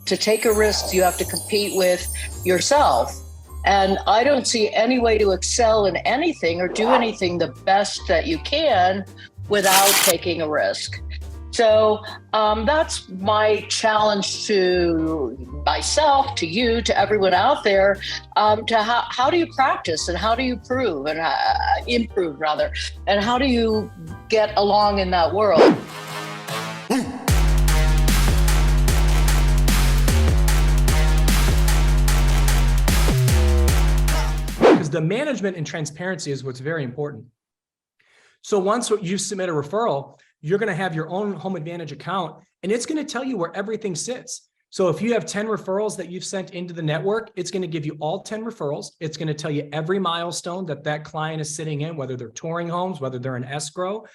to take a risk, you have to compete with yourself. And I don't see any way to excel in anything or do anything the best that you can without taking a risk. So that's my challenge to myself, to you, to everyone out there, to how do you practice and how do you prove and improve rather, and how do you get along in that world? Because the management and transparency is what's very important. So once you submit a referral, you're going to have your own Home Advantage account, and it's going to tell you where everything sits. So if you have 10 referrals that you've sent into the network, it's going to give you all 10 referrals. It's going to tell you every milestone that client is sitting in, whether they're touring homes, whether they're in escrow.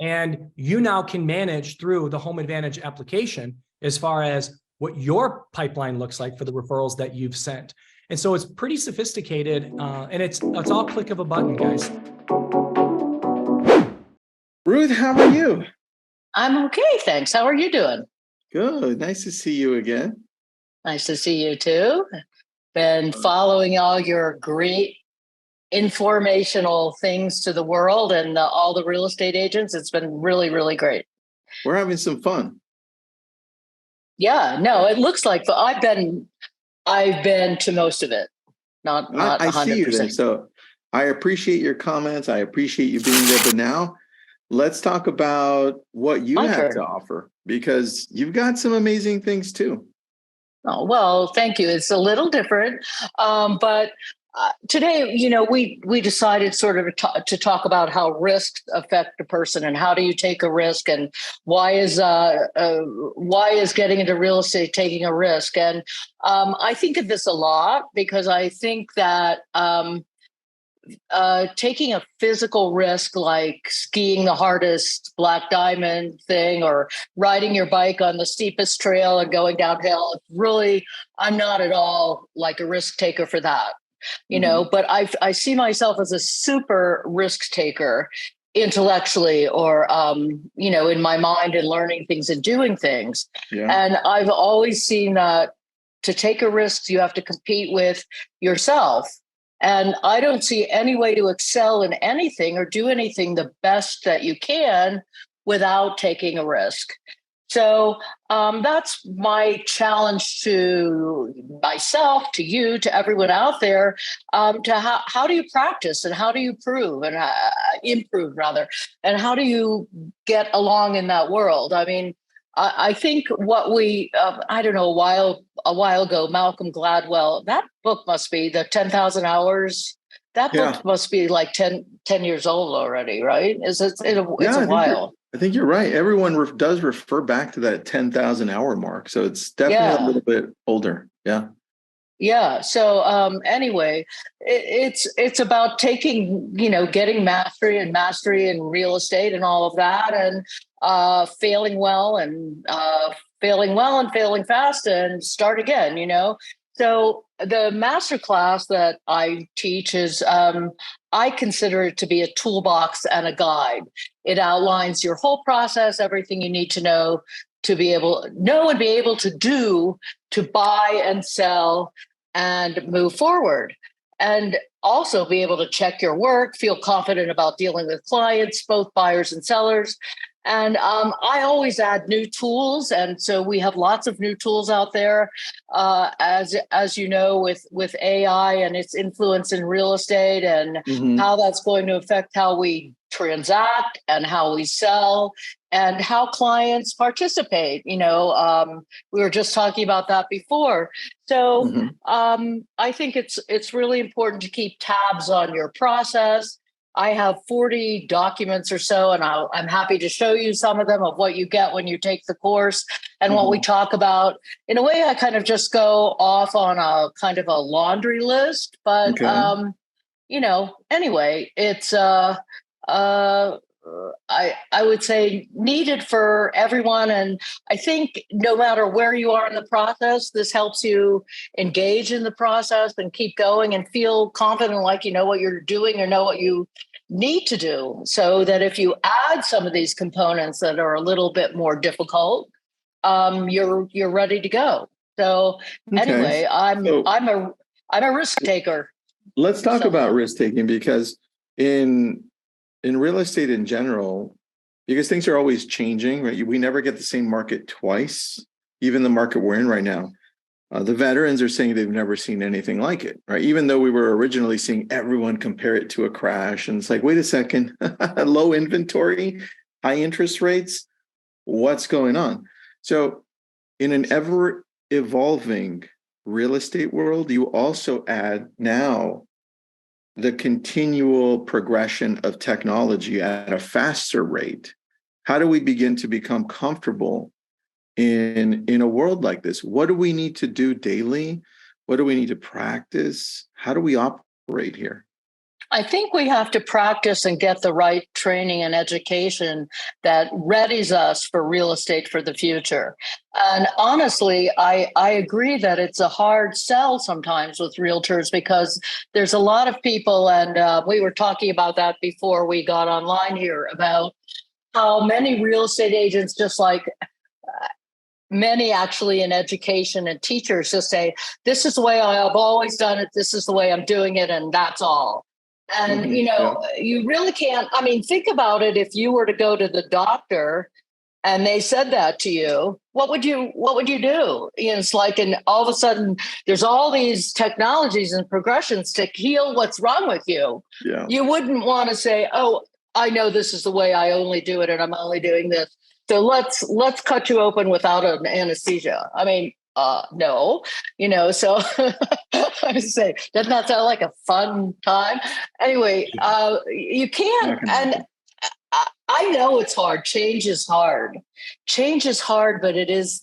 And you now can manage through the Home Advantage application as far as what your pipeline looks like for the referrals that you've sent. And so it's pretty sophisticated, and it's all click of a button, guys. Ruth, how are you? I'm okay, thanks. How are you doing? Good. Nice to see you again. Nice to see you too. Been following all your great informational things to the world and all the real estate agents. It's been really, really great. We're having some fun. Yeah, no, it looks like I've been to most of it. Not 100%. I see you there. So I appreciate your comments. I appreciate you being there. But now let's talk about what you have to offer, because you've got some amazing things too. Oh, well, thank you. It's a little different. But today, we decided sort of to talk about how risks affect a person and how do you take a risk and why is getting into real estate taking a risk. And I think of this a lot because I think that taking a physical risk like skiing the hardest black diamond thing or riding your bike on the steepest trail and going downhill, really, I'm not at all like a risk taker for that. But I see myself as a super risk taker intellectually or, in my mind and learning things and doing things. Yeah. And I've always seen that to take a risk, you have to compete with yourself. And I don't see any way to excel in anything or do anything the best that you can without taking a risk. So that's my challenge to myself, to you, to everyone out there, to how do you practice and how do you prove and improve rather, and how do you get along in that world? I mean, I think what I don't know, a while ago, Malcolm Gladwell, that book must be the 10,000 hours. That book must be like 10 years old already, right? It's a while. I think you're right. Everyone does refer back to that 10,000 hour mark. So it's definitely a little bit older. Yeah. Yeah. So anyway, it's about taking, getting mastery in real estate and all of that, and failing well and failing fast and start again, So the master class that I teach is, I consider it to be a toolbox and a guide. It outlines your whole process, everything you need to know to be able to do to buy and sell and move forward. And also be able to check your work, feel confident about dealing with clients, both buyers and sellers. And I always add new tools. And so we have lots of new tools out there, as you know, with AI and its influence in real estate and how that's going to affect how we transact and how we sell and how clients participate. We were just talking about that before. So I think it's really important to keep tabs on your process. I have 40 documents or so, and I'm happy to show you some of them of what you get when you take the course and what we talk about. In a way, I kind of just go off on a kind of a laundry list, but, anyway, it's, I would say needed for everyone. And I think no matter where you are in the process, this helps you engage in the process and keep going and feel confident, like you know what you're doing or know what you need to do, so that if you add some of these components that are a little bit more difficult, you're ready to go. So Okay. anyway, So I'm a risk taker. let's talk So about risk taking, because in real estate in general, because things are always changing, right? We never get the same market twice, even the market we're in right now. The veterans are saying they've never seen anything like it, right? Even though we were originally seeing everyone compare it to a crash. And it's like, wait a second, low inventory, high interest rates, what's going on? So in an ever evolving real estate world, you also add now the continual progression of technology at a faster rate. How do we begin to become comfortable in a world like this? What do we need to do daily? What do we need to practice? How do we operate here? I think we have to practice and get the right training and education that readies us for real estate for the future. And honestly, I agree that it's a hard sell sometimes with realtors because there's a lot of people, and we were talking about that before we got online here, about how many real estate agents, just like many actually in education and teachers, just say, this is the way I've always done it, this is the way I'm doing it, and that's all. And, Yeah. you really can't. I mean, think about it. If you were to go to the doctor and they said that to you, what would you do? It's like, and all of a sudden there's all these technologies and progressions to heal what's wrong with you. Yeah. You wouldn't want to say, oh, I know this is the way I only do it, and I'm only doing this. So let's cut you open without an anesthesia. I mean, no, so I would say, doesn't that sound like a fun time? Anyway, you can't, and I know it's hard. Change is hard. Change is hard, but it's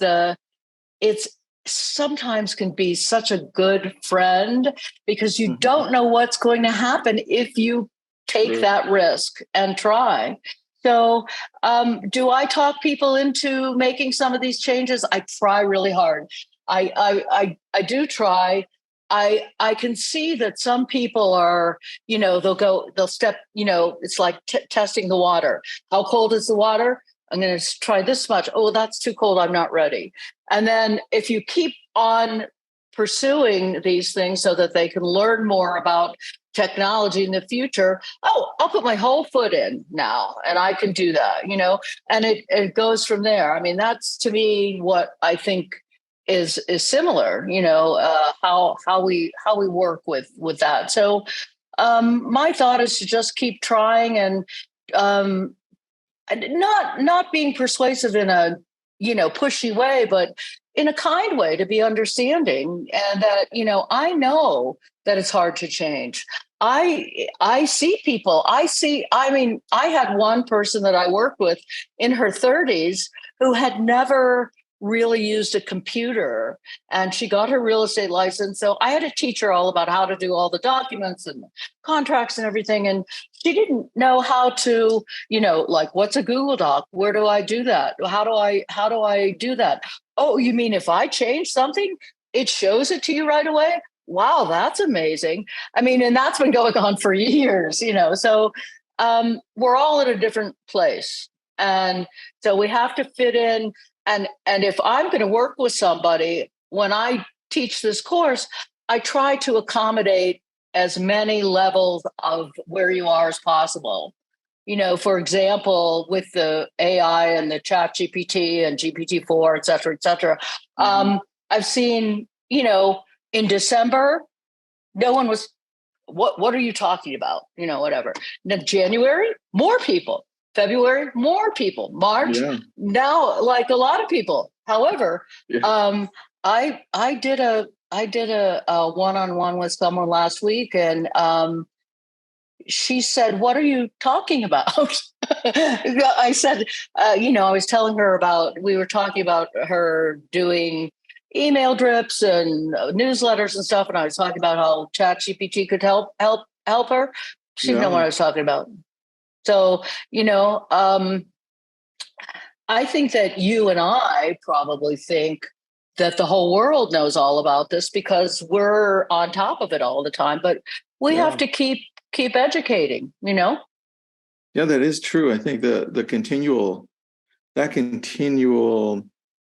sometimes can be such a good friend because you don't know what's going to happen if you take that risk and try. So, do I talk people into making some of these changes? I try really hard. I do try. I can see that some people are, they'll step, it's like testing the water. How cold is the water? I'm going to try this much. Oh, that's too cold. I'm not ready. And then if you keep on pursuing these things so that they can learn more about technology in the future, oh, I'll put my whole foot in now and I can do that, and it goes from there. I mean, that's to me what I think is similar, how we work with that. So my thought is to just keep trying and not being persuasive in a pushy way, but in a kind way, to be understanding, and that I know that it's hard to change. I see people. I mean, I had one person that I worked with in her 30s who had never really used a computer, and she got her real estate license. So I had to teach her all about how to do all the documents and contracts and everything. And she didn't know how to, like, what's a Google Doc? Where do I do that? How do I do that? Oh, you mean if I change something, it shows it to you right away? Wow, that's amazing. I mean, and that's been going on for years, So we're all at a different place. And so we have to fit in. And if I'm going to work with somebody, when I teach this course, I try to accommodate as many levels of where you are as possible. For example, with the AI and the chat GPT and GPT-4, et cetera, et cetera, I've seen, in December, no one was, what are you talking about? Whatever. Then January, more people. February, more people. March, now, like a lot of people. However, I did a one-on-one with someone last week, and she said, "What are you talking about?" I said, I was telling her we were talking about her doing email drips and newsletters and stuff, and I was talking about how ChatGPT could help her. She didn't know what I was talking about. So, I think that you and I probably think that the whole world knows all about this because we're on top of it all the time, but we have to keep educating, Yeah, that is true. I think the continual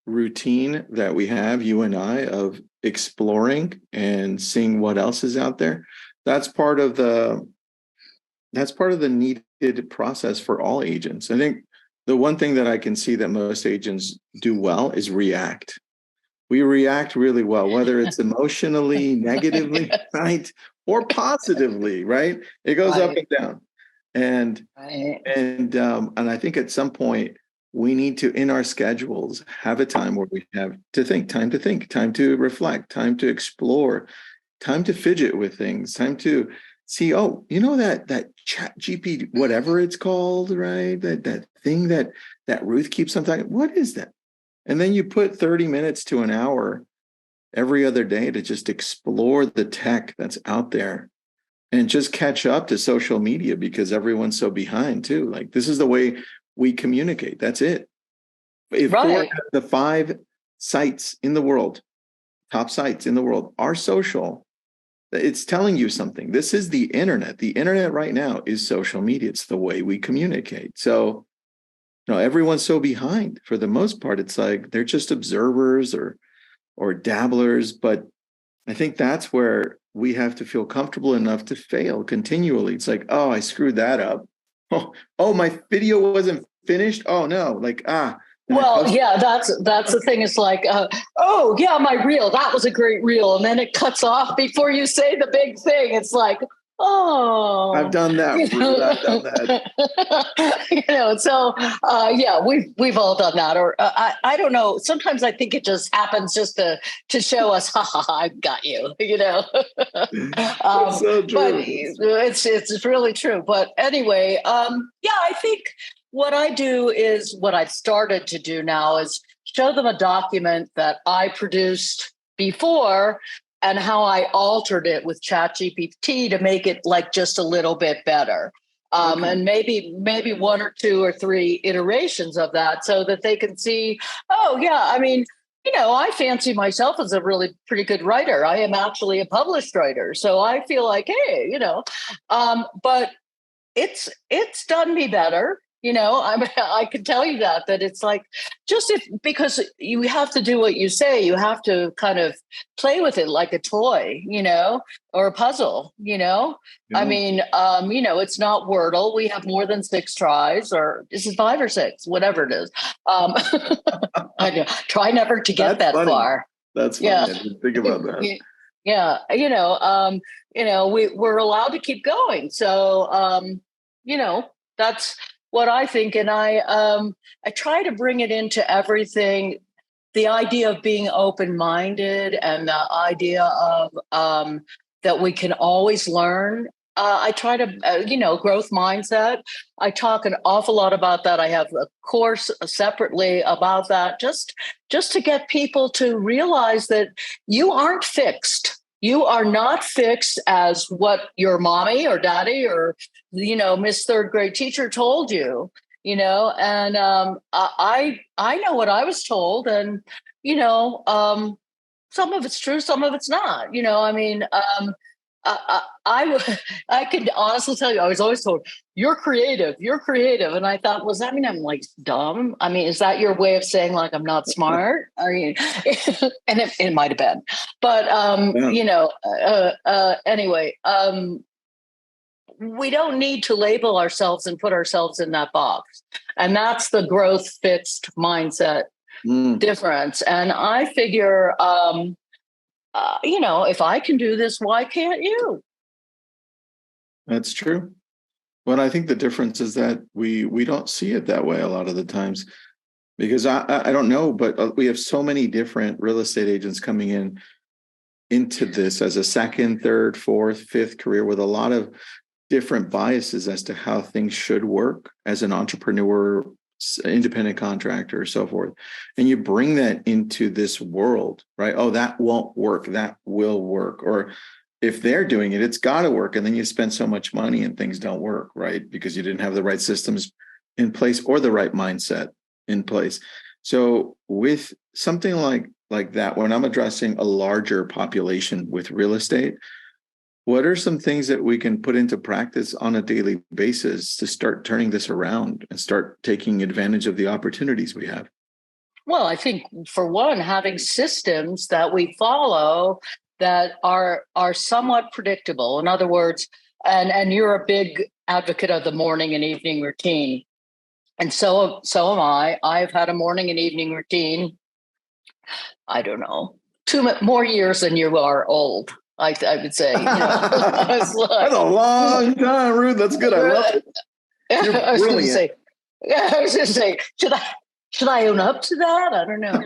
routine that we have, you and I, of exploring and seeing what else is out there. That's part of the needed process for all agents. I think the one thing that I can see that most agents do well is react. We react really well, whether it's emotionally, negatively, right, or positively, right? It goes up and down. And I think at some point we need to, in our schedules, have a time where we have to think, time to reflect, time to explore, time to fidget with things, time to see, oh, you know, that chat GP, whatever it's called, right? That thing that Ruth keeps on talking, what is that? And then you put 30 minutes to an hour every other day to just explore the tech that's out there and just catch up to social media, because everyone's so behind too. Like, this is the way we communicate. That's it. If Right. 4 of the 5 sites in the world, top sites in the world, are social, it's telling you something. This is the internet. The internet right now is social media. It's the way we communicate. So, you know, everyone's so behind. For the most part, it's like they're just observers or dabblers. But I think that's where we have to feel comfortable enough to fail continually. It's like, oh, I screwed that up. Oh, my video wasn't finished. Oh no, like, Well, yeah, that's the thing. It's like, oh yeah, my reel, that was a great reel, and then it cuts off before you say the big thing. It's like, oh, I've done that. you know, I've done that. you know. So yeah, we've all done that, or I don't know. Sometimes I think it just happens just to show us, ha ha, ha, I've got you, you know. It's so true. But it's really true. But anyway, yeah, I think what I do is what I've started to do now is show them a document that I produced before and how I altered it with ChatGPT to make it like just a little bit better. Okay. And maybe 1 or 2 or 3 iterations of that so that they can see, oh yeah, I mean, you know, I fancy myself as a really pretty good writer. I am actually a published writer. So I feel like, hey, you know, but it's done me better. You know, I can tell you that it's like, just because you have to do what you say, you have to kind of play with it like a toy, you know, or a puzzle, you know. Yeah. I mean, you know, it's not Wordle. We have more than 6 tries, or is it 5 or 6, whatever it is. I know, try never to get that funny. far. That's funny. Yeah. I didn't think about that. Yeah, you know, we're allowed to keep going. So, you know, that's what I think. And I try to bring it into everything. The idea of being open-minded and the idea of that we can always learn. I try to, you know, growth mindset. I talk an awful lot about that. I have a course separately about that, just to get people to realize that you aren't fixed. You are not fixed as what your mommy or daddy or, you know, Miss Third Grade teacher told you, you know, and I know what I was told, and, you know, some of it's true, some of it's not, you know, I mean, I can honestly tell you, I was always told, you're creative. And I thought, well, does that mean I'm like dumb? I mean, is that your way of saying like I'm not smart? I mean, and it might have been, but, Yeah. you know, anyway, we don't need to label ourselves and put ourselves in that box. And that's the growth fixed mindset difference. And I figure, you know, if I can do this, why can't you? That's true. But I think the difference is that we don't see it that way a lot of the times, because I don't know, but we have so many different real estate agents coming into this as a second, third, fourth, fifth career with a lot of different biases as to how things should work as an entrepreneur, independent contractor, so forth. And you bring that into this world, right? Oh, that won't work. That will work. Or if they're doing it, it's got to work. And then you spend so much money and things don't work, right? Because you didn't have the right systems in place or the right mindset in place. So with something like that, when I'm addressing a larger population with real estate, what are some things that we can put into practice on a daily basis to start turning this around and start taking advantage of the opportunities we have? Well, I think for one, having systems that we follow that are somewhat predictable. In other words, and you're a big advocate of the morning and evening routine. And so am I. I've had a morning and evening routine. I don't know, more years than you are old. I would say, you know, it's like, That's a long time, Ruth. That's good. I love it. You're I was going to brilliant. say, yeah, I was going to say, should I own up to that? I don't know.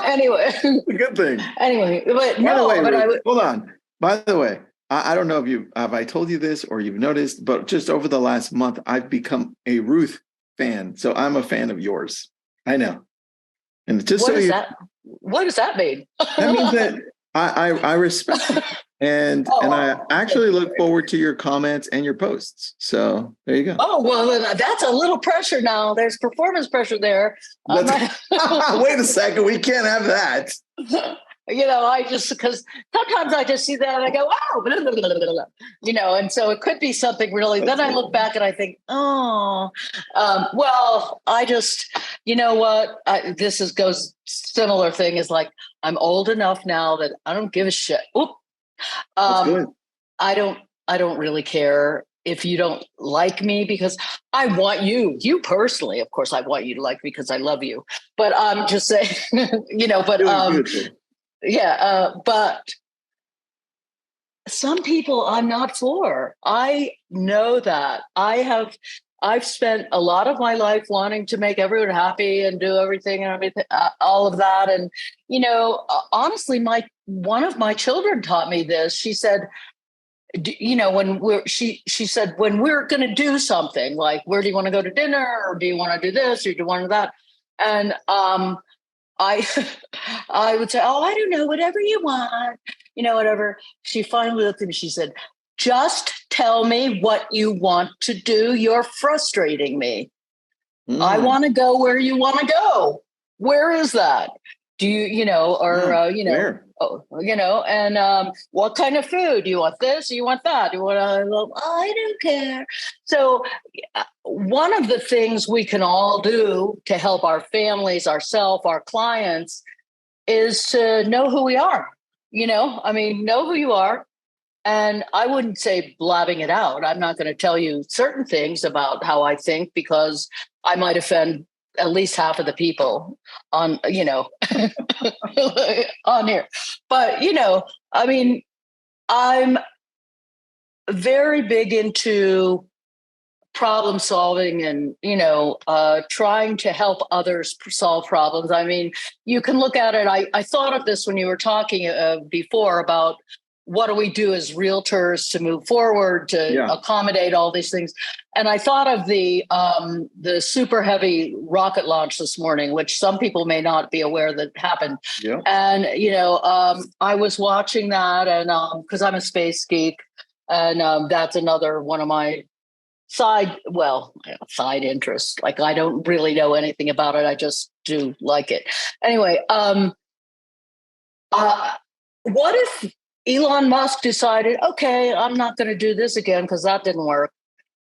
Anyway, It's a good thing. anyway, but By no, the way, but Ruth, I would. hold on. By the way, I don't know if have I told you this or you've noticed, but just over the last month, I've become a Ruth fan. So I'm a fan of yours. I know. And just What so does you, that? What does that mean? that means that I respect you. And I actually look forward to your comments and your posts. So there you go. Oh, well, then that's a little pressure now. There's performance pressure there. Wait a second. We can't have that. You know, because sometimes I just see that and I go, oh, blah, blah, blah, blah, blah. You know, and so it could be something really. Then I look back and I think, oh, well, I just, you know what? Goes similar thing is like, I'm old enough now that I don't give a shit. Oop. That's good. I don't really care if you don't like me, because I want you personally. Of course, I want you to like me because I love you. But I'm just saying, you know, but yeah, but some people I'm not for. I know that. I've spent a lot of my life wanting to make everyone happy and do everything and everything, all of that. And, you know, honestly, one of my children taught me this. She said, you know, she said, when we're going to do something, like, where do you want to go to dinner? Or do you want to do this? Or do you want to do that? And, I I would say, oh, I don't know, whatever you want, you know, whatever. She finally looked at me. She said, just tell me what you want to do. You're frustrating me. I want to go where you want to go. Where is that? Do you, you know, or, you know, where? Oh, you know, and what kind of food? Do you want this? Do you want that? Do you want I don't care. So one of the things we can all do to help our families, ourselves, our clients, is to know who we are. You know, I mean, know who you are. And I wouldn't say blabbing it out. I'm not going to tell you certain things about how I think, because I might offend at least half of the people on, you know, on here. But, you know, I mean, I'm very big into problem solving and, you know, trying to help others solve problems. I mean, you can look at it. I thought of this when you were talking before about what do we do as realtors to move forward, to accommodate all these things. And I thought of the super heavy rocket launch this morning, which some people may not be aware that happened. Yeah. And, you know, I was watching that, and because I'm a space geek, and that's another one of my side interests. Like, I don't really know anything about it. I just do like it. Anyway, what if Elon Musk decided, okay, I'm not going to do this again because that didn't work?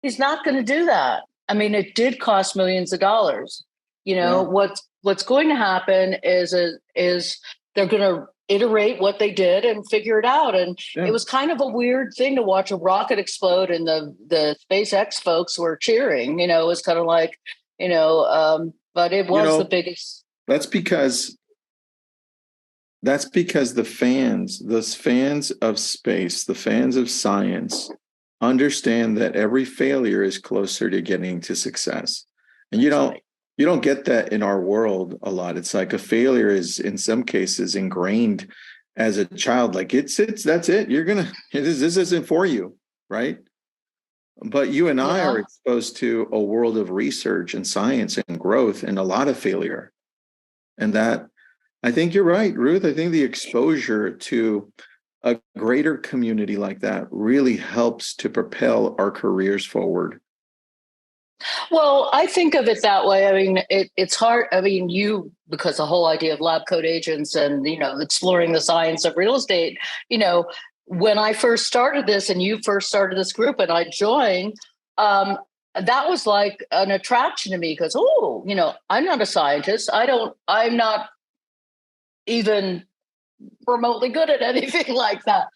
He's not going to do that. I mean, it did cost millions of dollars. You know, what's going to happen is they're going to iterate what they did and figure it out. And it was kind of a weird thing to watch a rocket explode, and the SpaceX folks were cheering. You know, it was kind of like, you know, but it was the biggest. That's because those fans of space, the fans of science, understand that every failure is closer to getting to success. And you don't get that in our world a lot. It's like a failure is in some cases ingrained as a child. Like that's it. This isn't for you, right? But you and I are exposed to a world of research and science and growth and a lot of failure. And that, I think you're right, Ruth. I think the exposure to a greater community like that really helps to propel our careers forward. Well, I think of it that way. I mean, it's hard. I mean, because the whole idea of LabCoatAgents and, you know, exploring the science of real estate, you know, when I first started this and you first started this group and I joined, that was like an attraction to me because, oh, I'm not a scientist. I'm not even remotely good at anything like that.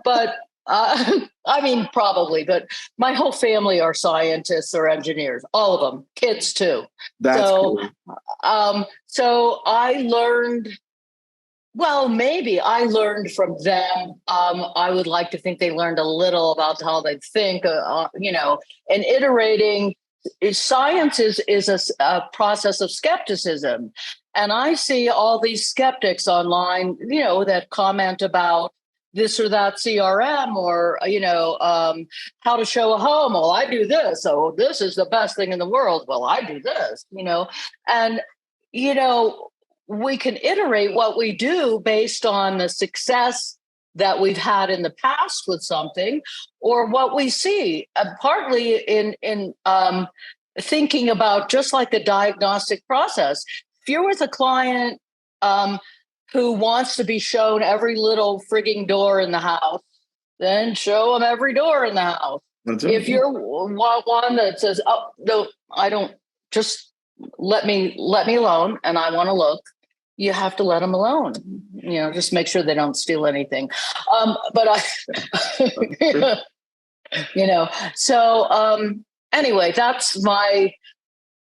But I mean, probably, but my whole family are scientists or engineers, all of them, kids too. That's So, cool. so I learned, well, maybe I learned from them. I would like to think they learned a little about how they think, and iterating. Science is a process of skepticism. And I see all these skeptics online, that comment about this or that CRM or, how to show a home. Well, I do this. So this is the best thing in the world. Well, I do this, and, you know, we can iterate what we do based on the success that we've had in the past with something or what we see, partly in thinking about just like the diagnostic process. If you're with a client who wants to be shown every little frigging door in the house, then show them every door in the house. If you're one that says, "Oh no, I don't," just let me alone, and I want to look, you have to let them alone. Just make sure they don't steal anything. But I, So anyway, that's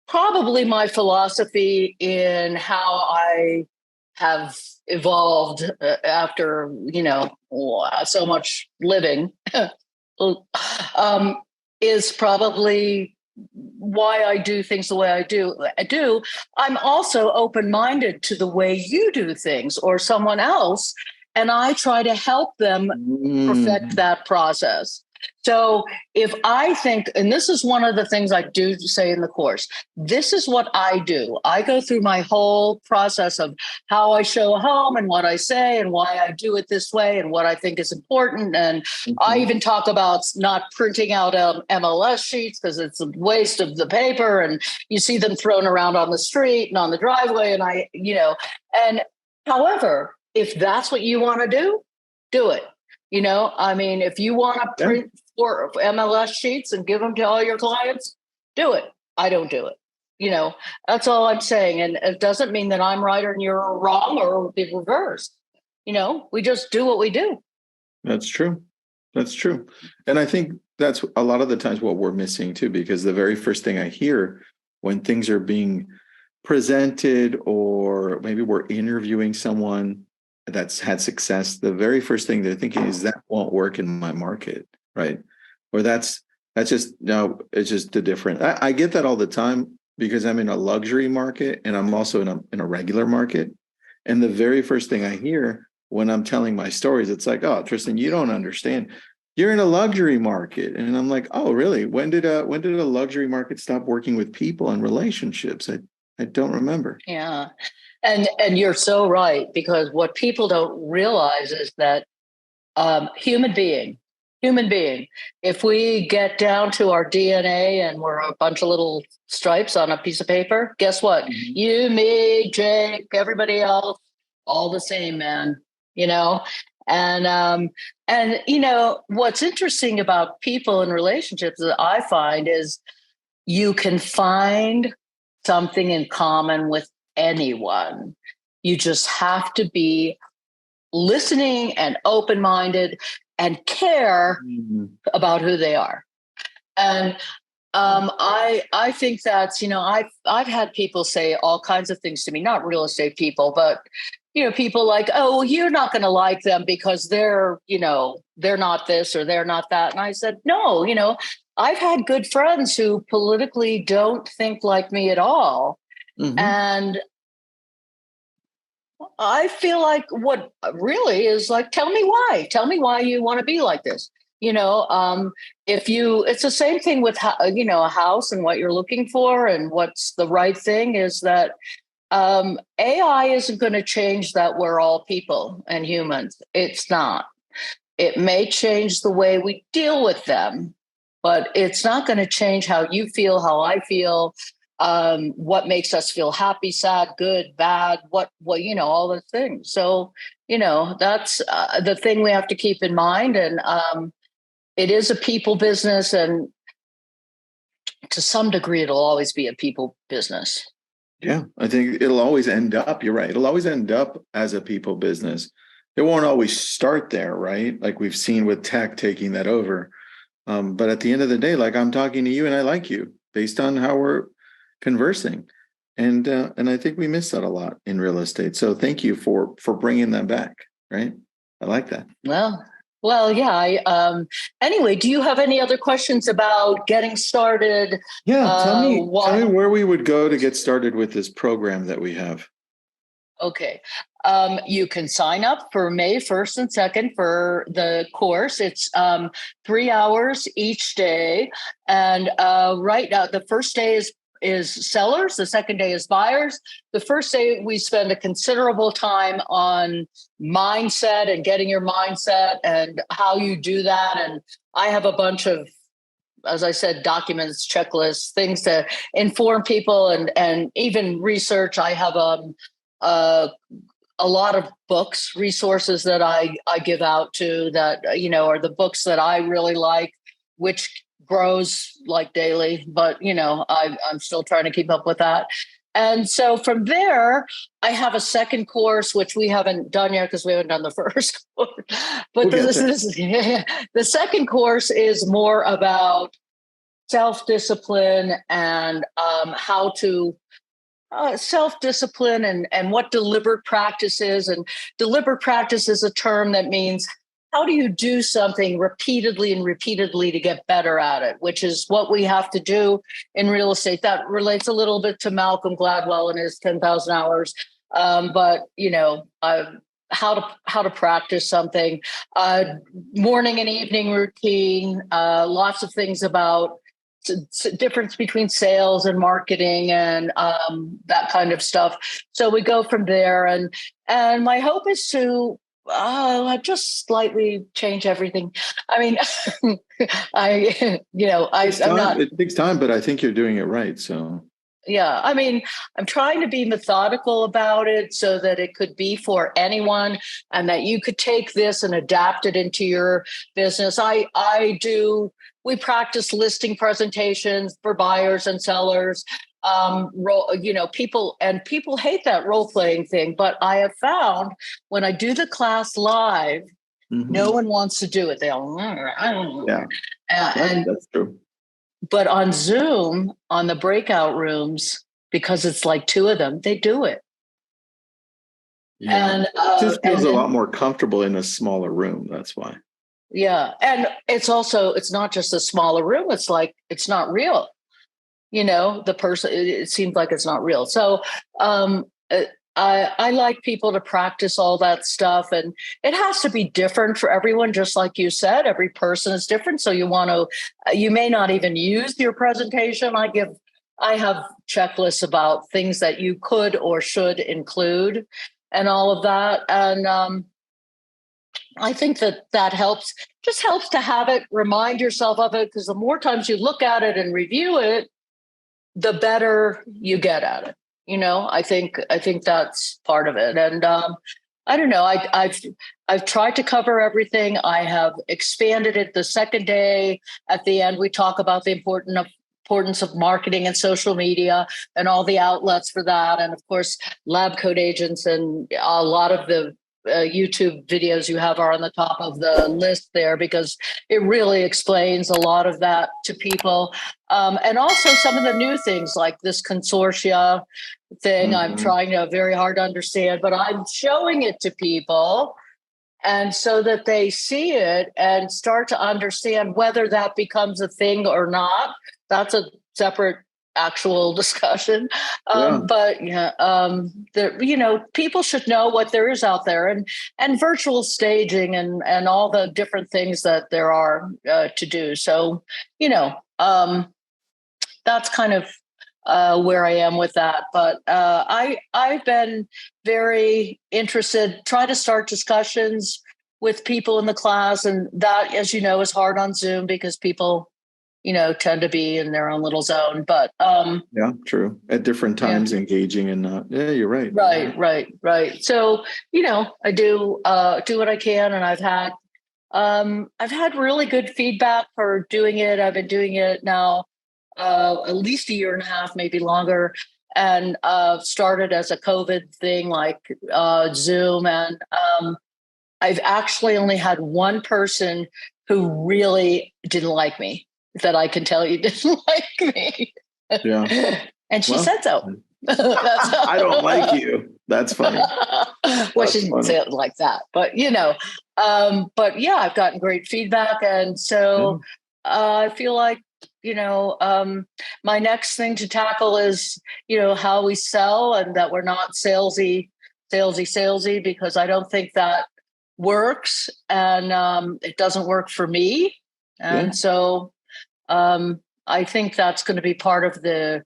probably my philosophy in how I have evolved after so much living. Is probably why I do things the way I do. I'm also open-minded to the way you do things or someone else, and I try to help them perfect that process. So if I think, and this is one of the things I do say in the course, this is what I do. I go through my whole process of how I show a home and what I say and why I do it this way and what I think is important. And I even talk about not printing out MLS sheets because it's a waste of the paper and you see them thrown around on the street and on the driveway. And and however, if that's what you want to do it. If you want to print 4 MLS sheets and give them to all your clients, do it. I don't do it. That's all I'm saying. And it doesn't mean that I'm right or you're wrong or the reverse. We just do what we do. That's true. That's true. And I think that's a lot of the times what we're missing too, because the very first thing I hear when things are being presented or maybe we're interviewing someone that's had success, the very first thing they're thinking is that won't work in my market, right? Or that's just, no, it's just the different. I get that all the time because I'm in a luxury market and I'm also in a regular market. And the very first thing I hear when I'm telling my stories, it's like, oh, Tristan, you don't understand. You're in a luxury market. And I'm like, oh, really? When did a luxury market stop working with people and relationships? I don't remember. Yeah. And you're so right, because what people don't realize is that human being, if we get down to our DNA and we're a bunch of little stripes on a piece of paper, guess what? You, me, Jake, everybody else, all the same, man, And what's interesting about people and relationships that I find is you can find something in common with anyone. You just have to be listening and open-minded and care about who they are. And I think that's, I've had people say all kinds of things to me, not real estate people, but people like, oh, well, you're not going to like them because they're not this or they're not that. And I said, no, I've had good friends who politically don't think like me at all. And I feel like what really is like, tell me why you want to be like this. It's the same thing with, a house and what you're looking for and what's the right thing is that AI isn't going to change that we're all people and humans. It's not. It may change the way we deal with them, but it's not going to change how you feel, how I feel, what makes us feel happy, sad, good, bad, what all the things. So, that's the thing we have to keep in mind. And it is a people business. And to some degree, it'll always be a people business. Yeah, I think it'll always end up, you're right. It'll always end up as a people business. It won't always start there, right? Like we've seen with tech taking that over. But at the end of the day, like I'm talking to you and I like you based on how we're conversing. And I think we miss that a lot in real estate. So thank you for bringing that back, right? I like that. Well, yeah. Anyway, do you have any other questions about getting started? Yeah, tell me where we would go to get started with this program that we have. Okay. You can sign up for May 1st and 2nd for the course. It's 3 hours each day. And right now, the first day is sellers. The second day is buyers. The first day, we spend a considerable time on mindset and getting your mindset and how you do that. And I have a bunch of, as I said, documents, checklists, things to inform people and even research. I have a lot of books, resources that I give out to that, are the books that I really like, which grows like daily, but, I'm still trying to keep up with that. And so from there, I have a second course, which we haven't done yet because we haven't done the first course. But the second course is more about self-discipline and how to self-discipline and what deliberate practice is. And deliberate practice is a term that means how do you do something repeatedly and repeatedly to get better at it, which is what we have to do in real estate. That relates a little bit to Malcolm Gladwell and his 10,000 hours. But how to practice something, morning and evening routine, lots of things about difference between sales and marketing and that kind of stuff. So we go from there, and my hope is to just slightly change everything. I mean, it takes time, but I think you're doing it right. So yeah, I mean, I'm trying to be methodical about it so that it could be for anyone and that you could take this and adapt it into your business. We practice listing presentations for buyers and sellers. People hate that role playing thing, but I have found when I do the class live, no one wants to do it. They all, yeah, that's true. But on Zoom, on the breakout rooms, because it's like two of them, they do it. Yeah. And it just feels a lot more comfortable in a smaller room. That's why. Yeah. And it's not just a smaller room. It's like, it's not real. The person, it seems like it's not real. So I like people to practice all that stuff, and it has to be different for everyone. Just like you said, every person is different. So you may not even use your presentation. I have checklists about things that you could or should include and all of that. And I think that helps to have it, remind yourself of it, because the more times you look at it and review it, the better you get at it. I think that's part of it. And I don't know, I've tried to cover everything. I have expanded it. The second day at the end, we talk about the importance of marketing and social media and all the outlets for that. And of course, LabCoatAgents and a lot of the YouTube videos you have are on the top of the list there, because it really explains a lot of that to people. And also some of the new things like this consortia thing, I'm trying very hard to understand, but I'm showing it to people, and so that they see it and start to understand whether that becomes a thing or not. That's a separate actual discussion. But people should know what there is out there, and virtual staging and all the different things that there are to do. So, that's kind of where I am with that. But I've been very interested, try to start discussions with people in the class. And that, as you know, is hard on Zoom because people, tend to be in their own little zone. But yeah, true. At different times, engaging and not. Yeah, you're right. Right. So, I do what I can, and I've had really good feedback for doing it. I've been doing it now at least a year and a half, maybe longer, and started as a COVID thing like Zoom. And I've actually only had one person who really didn't like me, that I can tell you didn't like me. Yeah. And she said so. I don't like you. That's funny. Well, she didn't say it like that, but but yeah, I've gotten great feedback. And so I feel like, my next thing to tackle is, how we sell, and that we're not salesy, because I don't think that works, and it doesn't work for me. And so I think that's going to be part of the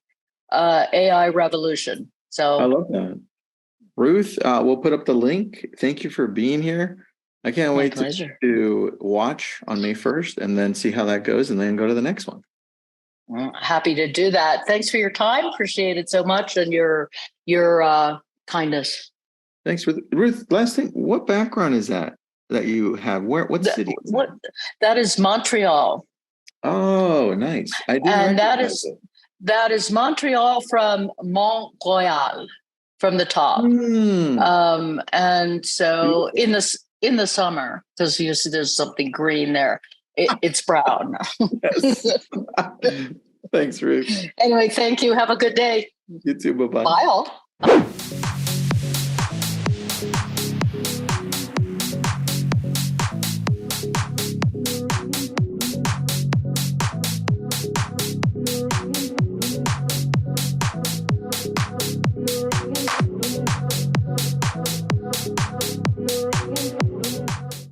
AI revolution. So I love that. Ruth, we'll put up the link. Thank you for being here. I can't wait to watch on May 1st and then see how that goes and then go to the next one. Well, happy to do that. Thanks for your time. Appreciate it so much, and your kindness. Thanks, Ruth. Last thing, what background is that you have? What city? That is Montreal. Oh, nice. I didn't recognize it. That is Montreal from Mont Royal, from the top. And so in the summer, because there's something green there, it's brown. Thanks, Ruth. Anyway, thank you. Have a good day. You too. Bye-bye. Bye all.